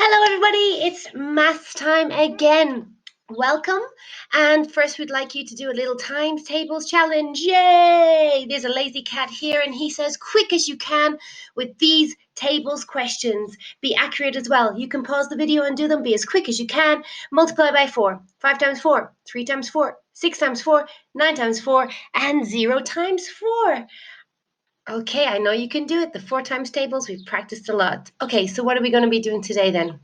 Hello, everybody. It's maths time again. Welcome. And first, we'd like you to do a little times tables challenge. Yay! There's a lazy cat here, and he says, quick as you can with these tables questions. Be accurate as well. You can pause the video and do them. Be as quick as you can. Multiply by 4. 5 times 4. 3 times 4. 6 times 4. 9 times 4. And 0 times 4. Okay, I know you can do it. The 4 times tables, we've practiced a lot. Okay, so what are we going to be doing today then?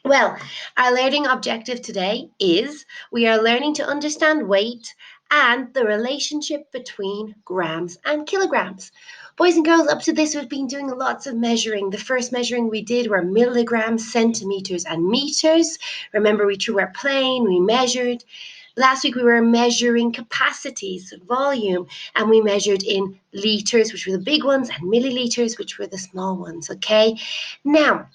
Well, our learning objective today is we are learning to understand weight and the relationship between grams and kilograms. Boys and girls, up to this, we've been doing lots of measuring. The first measuring we did were milligrams, centimeters, and meters. Remember, we threw our plane, we measured. Last week we were measuring capacities, volume, and we measured in liters, which were the big ones, and milliliters, which were the small ones, okay? Now,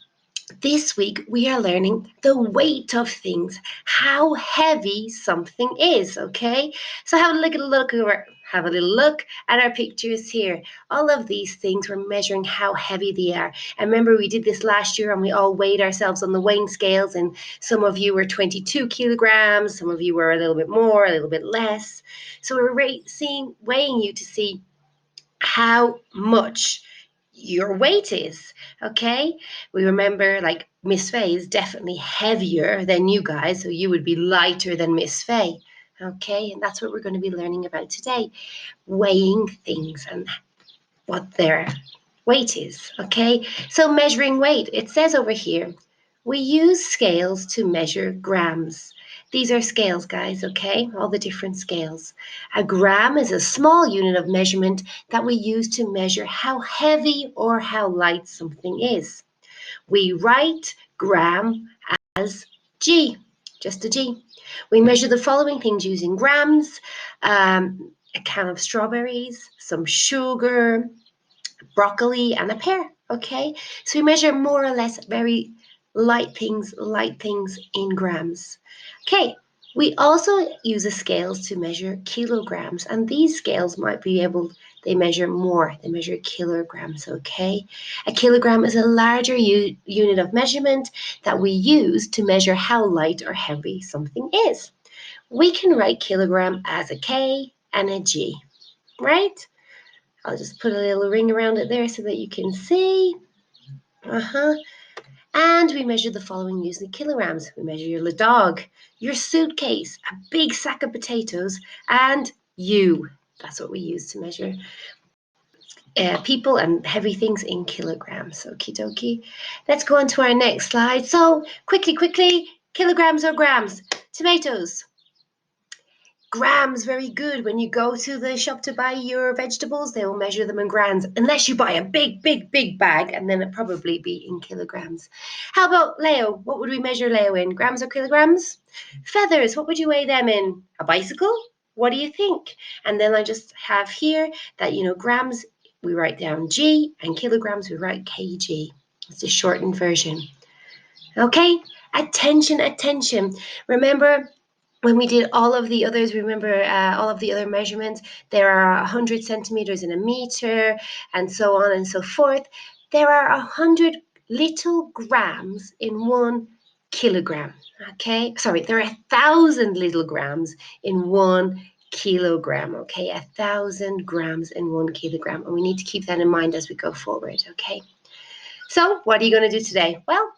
this week we are learning the weight of things, how heavy something is, okay? So have a little look at our pictures here. All of these things, we're measuring how heavy they are. And remember, we did this last year and we all weighed ourselves on the weighing scales, and some of you were 22 kilograms, some of you were a little bit more, a little bit less. So we're weighing you to see how much your weight is, okay? We remember, like, Miss Faye is definitely heavier than you guys, so you would be lighter than Miss Faye, okay? And that's what we're going to be learning about today, weighing things and what their weight is, okay? So measuring weight, it says over here, we use scales to measure grams. These are scales, guys, okay? All the different scales. A gram is a small unit of measurement that we use to measure how heavy or how light something is. We write gram as G, just a G. We measure the following things using grams, a can of strawberries, some sugar, broccoli, and a pear, okay? So we measure more or less very light things in grams. Okay, we also use the scales to measure kilograms, and these scales they measure more, they measure kilograms, okay? A kilogram is a larger unit of measurement that we use to measure how light or heavy something is. We can write kilogram as a K and a G, right? I'll just put a little ring around it there so that you can see. And we measure the following using kilograms. We measure your dog, your suitcase, a big sack of potatoes, and you. That's what we use to measure people and heavy things in kilograms. Okie dokie. Let's go on to our next slide. So quickly, kilograms or grams? Tomatoes. Grams, very good. When you go to the shop to buy your vegetables, they will measure them in grams, unless you buy a big bag, and then it'll probably be in kilograms. How about Leo? What would we measure Leo in? Grams or kilograms? Feathers, what would you weigh them in? A bicycle? What do you think? And then I just have here that, grams, we write down G, and kilograms, we write kg. It's a shortened version. Okay, attention. Remember, when we did all of the others, all of the other measurements, there are 100 centimeters in a meter, and so on and so forth. There are 100 little grams in 1 kilogram, okay? Sorry, there are 1,000 little grams in 1 kilogram, okay? 1,000 grams in 1 kilogram, and we need to keep that in mind as we go forward, okay? So what are you going to do today? Well,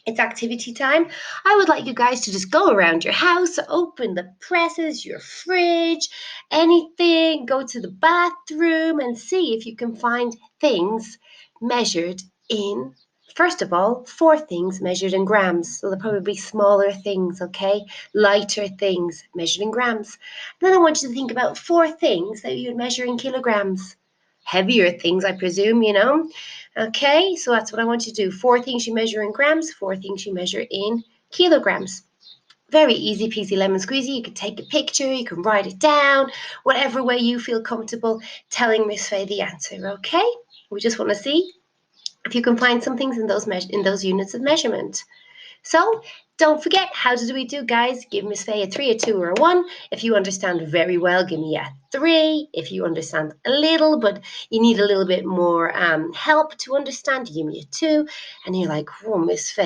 it's activity time. I would like you guys to just go around your house, open the presses, your fridge, anything, go to the bathroom and see if you can find things measured in, first of all, 4 things measured in grams. So they'll probably be smaller things, okay? Lighter things measured in grams. Then I want you to think about 4 things that you'd measure in kilograms. Heavier things, I presume, Okay, so that's what I want you to do. 4 things you measure in grams, 4 things you measure in kilograms. Very easy peasy lemon squeezy. You can take a picture, you can write it down, whatever way you feel comfortable telling Miss Faye the answer, okay? We just want to see if you can find some things in those units of measurement. So don't forget, how did we do, guys? Give Miss Faye a 3, a 2, or a 1. If you understand very well, give me a 3. If you understand a little, but you need a little bit more help to understand, give me a 2. And you're like, oh, Miss Faye,